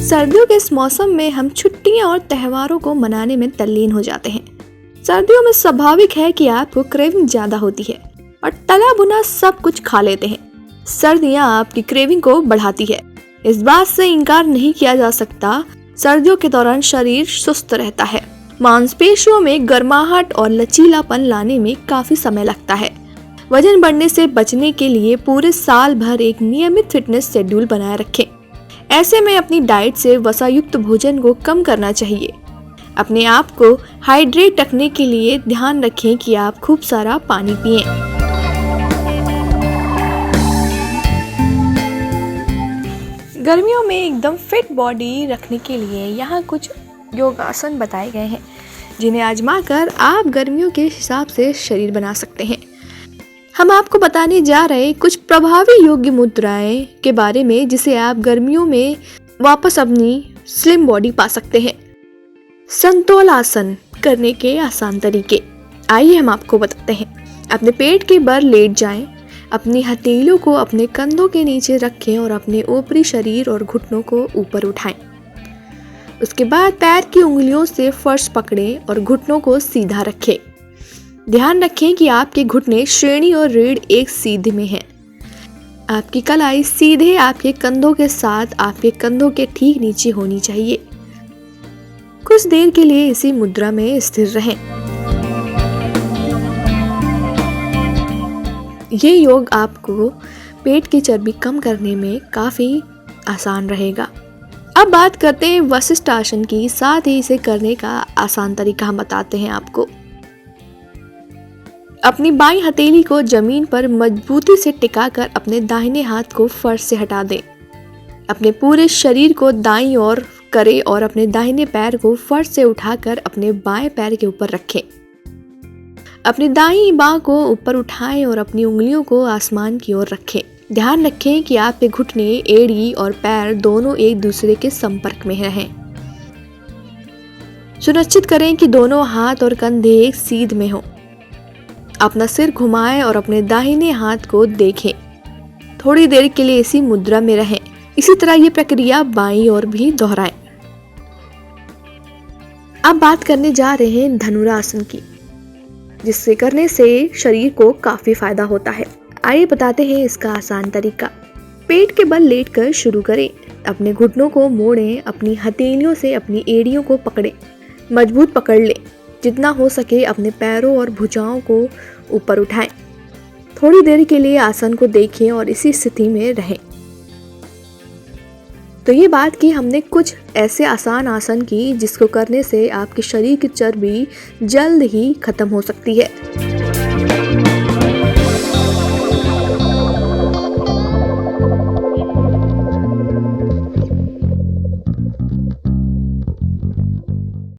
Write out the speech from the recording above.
सर्दियों के इस मौसम में हम छुट्टियां और त्योहारों को मनाने में तल्लीन हो जाते हैं। सर्दियों में स्वाभाविक है कि आपको क्रेविंग ज्यादा होती है और तला भुना सब कुछ खा लेते हैं। सर्दियां आपकी क्रेविंग को बढ़ाती है, इस बात से इनकार नहीं किया जा सकता। सर्दियों के दौरान शरीर सुस्त रहता है, मांसपेशियों में गर्माहट और लचीलापन लाने में काफी समय लगता है। वजन बढ़ने से बचने के लिए पूरे साल भर एक नियमित फिटनेस शेड्यूल बनाए रखें। ऐसे में अपनी डाइट से वसायुक्त भोजन को कम करना चाहिए। अपने आप को हाइड्रेट रखने के लिए ध्यान रखें कि आप खूब सारा पानी पिएं। गर्मियों में एकदम फिट बॉडी रखने के लिए यहाँ कुछ योगासन बताए गए हैं, जिन्हें आजमाकर आप गर्मियों के हिसाब से शरीर बना सकते हैं। हम आपको बताने जा रहे कुछ प्रभावी योग्य मुद्राएं के बारे में, जिसे आप गर्मियों में वापस अपनी स्लिम बॉडी पा सकते हैं। संतोलासन करने के आसान तरीके आइए हम आपको बताते हैं। अपने पेट के बल लेट जाएं, अपनी हथेलियों को अपने कंधों के नीचे रखें और अपने ऊपरी शरीर और घुटनों को ऊपर उठाएं। उसके बाद पैर की उंगलियों से फर्श पकड़ें और घुटनों को सीधा रखें। ध्यान रखें कि आपके घुटने श्रेणी और रीढ़ एक सीधे में हैं। आपकी कलाई सीधे आपके कंधों के साथ आपके कंधों के ठीक नीचे होनी चाहिए। कुछ देर के लिए इसी मुद्रा में स्थिर रहें। ये योग आपको पेट की चर्बी कम करने में काफी आसान रहेगा। अब बात करते हैं वशिष्ठ आसन की, साथ ही इसे करने का आसान तरीका हम बताते हैं आपको। अपनी बाईं हथेली को जमीन पर मजबूती से टिकाकर अपने दाहिने हाथ को फर्श से हटा दें। अपने पूरे शरीर को दाईं ओर करें और अपने दाहिने पैर को फर्श से उठाकर अपने बाएं पैर के ऊपर रखें। अपनी दाईं बांह को ऊपर उठाएं और अपनी उंगलियों को आसमान की ओर रखें। ध्यान रखें कि आपके घुटने, एड़ी और पैर दोनों एक दूसरे के संपर्क में रहें। सुनिश्चित करें कि दोनों हाथ और कंधे एक सीध में हों। अपना सिर घुमाएं और अपने दाहिने हाथ को देखें। थोड़ी देर के लिए इसी मुद्रा में रहें। इसी तरह ये प्रक्रिया बाईं ओर भी दोहराएं। अब बात करने जा रहे हैं धनुरासन की, जिससे करने से शरीर को काफी फायदा होता है। आइए बताते हैं इसका आसान तरीका। पेट के बल लेटकर शुरू करें। अपने घुटनों को मोड़ें, अपनी हथेलियों से अपनी एड़ियों को पकड़ें, मजबूत पकड़ लें। जितना हो सके अपने पैरों और भुजाओं को ऊपर उठाएं। थोड़ी देर के लिए आसन को देखें और इसी स्थिति में रहें। तो ये बात की हमने कुछ ऐसे आसान आसन की जिसको करने से आपके शरीर की चर्बी जल्द ही खत्म हो सकती है।